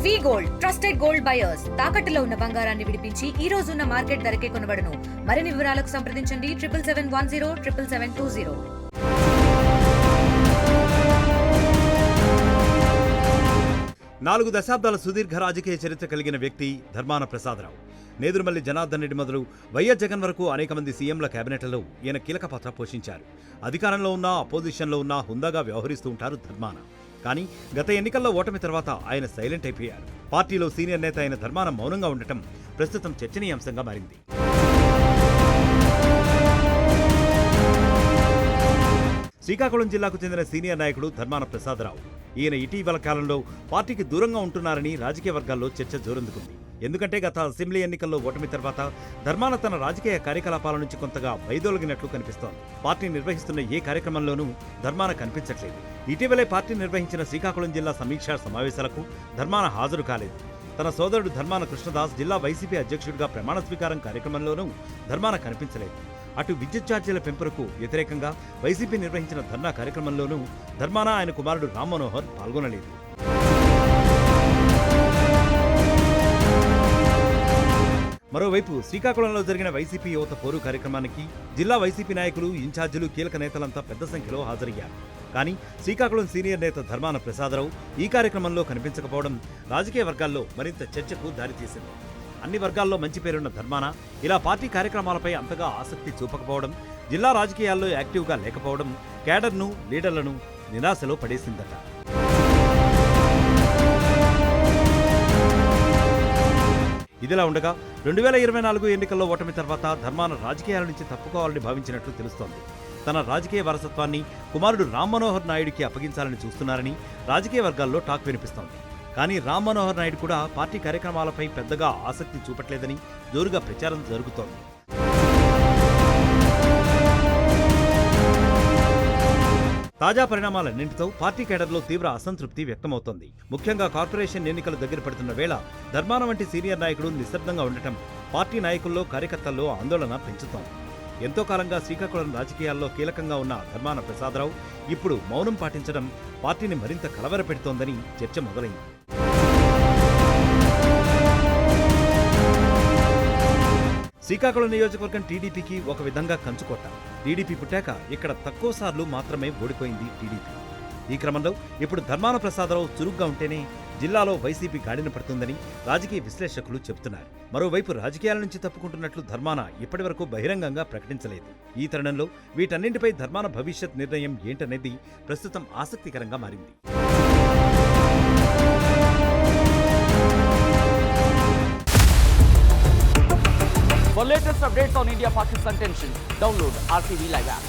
వి gold trusted gold buyers తాకట్టులో ఉన్న బంగారాన్ని విడిపించి ఈ రోజు ఉన్న మార్కెట్ ధరకే కొనబడును. మరిన్ని వివరాలకు సంప్రదించండి 7771077720. 4 దశాబ్దాల సుదీర్ఘ రాజకీయ చరిత్ర కలిగిన వ్యక్తి ధర్మాన ప్రసాదరావు. నేదురుమల్లి జనార్దన్ రెడ్డి మొదలు వైఎస్ జగన్ వరకు అనేక మంది సీఎంల కేబినెట్లలో ఈయన కీలక పాత్ర పోషించారు. అధికారంలో ఉన్నా అపోజిషన్లో ఉన్నా హుందాగా వ్యవహరిస్తూ ఉంటారు ధర్మాన. కానీ గత ఎన్నికల్లో ఓటమి తర్వాత ఆయన సైలెంట్ అయిపోయారు. పార్టీలో సీనియర్ నేత అయిన ధర్మాన మౌనంగా ఉండటం ప్రస్తుతం చర్చనీయాంశంగా మారింది. శ్రీకాకుళం జిల్లాకు చెందిన సీనియర్ నాయకుడు ధర్మాన ప్రసాదరావు. ఈయన ఇటీవల కాలంలో పార్టీకి దూరంగా ఉంటున్నారని రాజకీయ వర్గాల్లో చర్చ జోరందుకుంది. ఎందుకంటే గత అసెంబ్లీ ఎన్నికల్లో ఓటమి తర్వాత ధర్మాన తన రాజకీయ కార్యకలాపాల నుంచి కొంతగా వైదొలిగినట్లు కనిపిస్తోంది. పార్టీ నిర్వహిస్తున్న ఏ కార్యక్రమంలోనూ ధర్మాన కనిపించట్లేదు. ఇటీవలే పార్టీ నిర్వహించిన శ్రీకాకుళం జిల్లా సమీక్షా సమావేశాలకు ధర్మాన హాజరు కాలేదు. తన సోదరుడు ధర్మాన కృష్ణదాస్ జిల్లా వైసీపీ అధ్యక్షుడిగా ప్రమాణ స్వీకారం కార్యక్రమంలోనూ ధర్మాన కనిపించలేదు. అటు విద్యుత్ ఛార్జీల పెంపునకు వ్యతిరేకంగా వైసీపీ నిర్వహించిన ధర్నా కార్యక్రమంలోనూ ధర్మాన ఆయన కుమారుడు రామ్ మనోహర్ పాల్గొనలేదు. మరోవైపు శ్రీకాకుళంలో జరిగిన వైసీపీ యువత పోరు కార్యక్రమానికి జిల్లా వైసీపీ నాయకులు, ఇన్ఛార్జీలు, కీలక నేతలంతా పెద్ద సంఖ్యలో హాజరయ్యారు. కానీ శ్రీకాకుళం సీనియర్ నేత ధర్మాన ప్రసాదరావు ఈ కార్యక్రమంలో కనిపించకపోవడం రాజకీయ వర్గాల్లో మరింత చర్చకు దారితీసింది. అన్ని వర్గాల్లో మంచి పేరున్న ధర్మాన ఇలా పార్టీ కార్యక్రమాలపై అంతగా ఆసక్తి చూపకపోవడం, జిల్లా రాజకీయాల్లో యాక్టివ్గా లేకపోవడం కేడర్ను, లీడర్లను నిరాశలో పడేసిందట. ఇదిలా ఉండగా 2024 ఎన్నికల్లో ఓటమి తర్వాత ధర్మాన రాజకీయాల నుంచి తప్పుకోవాలని భావించినట్లు తెలుస్తోంది. తన రాజకీయ వారసత్వాన్ని కుమారుడు రామ్ మనోహర్ నాయుడికి అప్పగించాలని చూస్తున్నారని రాజకీయ వర్గాల్లో టాక్ వినిపిస్తోంది. కానీ రామ్ మనోహర్ నాయుడు కూడా పార్టీ కార్యక్రమాలపై పెద్దగా ఆసక్తి చూపట్లేదని జోరుగా ప్రచారం జరుగుతోంది. తాజా పరిణామాలన్నింటితో పార్టీ కేడర్లో తీవ్ర అసంతృప్తి వ్యక్తమవుతోంది. ముఖ్యంగా కార్పొరేషన్ ఎన్నికలు దగ్గర పడుతున్న వేళ ధర్మాన వంటి సీనియర్ నాయకుడు నిశ్శబ్దంగా ఉండటం పార్టీ నాయకుల్లో, కార్యకర్తల్లో ఆందోళన పెంచుతోంది. ఎంతో కాలంగా శ్రీకాకుళం రాజకీయాల్లో కీలకంగా ఉన్న ధర్మాన ప్రసాదరావు ఇప్పుడు మౌనం పాటించడం పార్టీని మరింత కలవరపెడుతోందని చర్చ మొదలైంది. శ్రీకాకుళం నియోజకవర్గం టీడీపీకి ఒక విధంగా కంచుకోట. టీడీపీ పుట్టాక ఇక్కడ తక్కువ సార్లు మాత్రమే ఓడిపోయింది టీడీపీ. ఈ క్రమంలో ఇప్పుడు ధర్మాన ప్రసాదరావు చురుగ్గా ఉంటేనే జిల్లాలో వైసీపీ గాడిన పడుతుందని రాజకీయ విశ్లేషకులు చెబుతున్నారు. మరోవైపు రాజకీయాల నుంచి తప్పుకుంటున్నట్లు ధర్మాన ఇప్పటివరకు బహిరంగంగా ప్రకటించలేదు. ఈ తరుణంలో వీటన్నింటిపై ధర్మాన భవిష్యత్ నిర్ణయం ఏంటనేది ప్రస్తుతం ఆసక్తికరంగా మారింది. For latest updates on India-Pakistan tensions, download RTV Live app.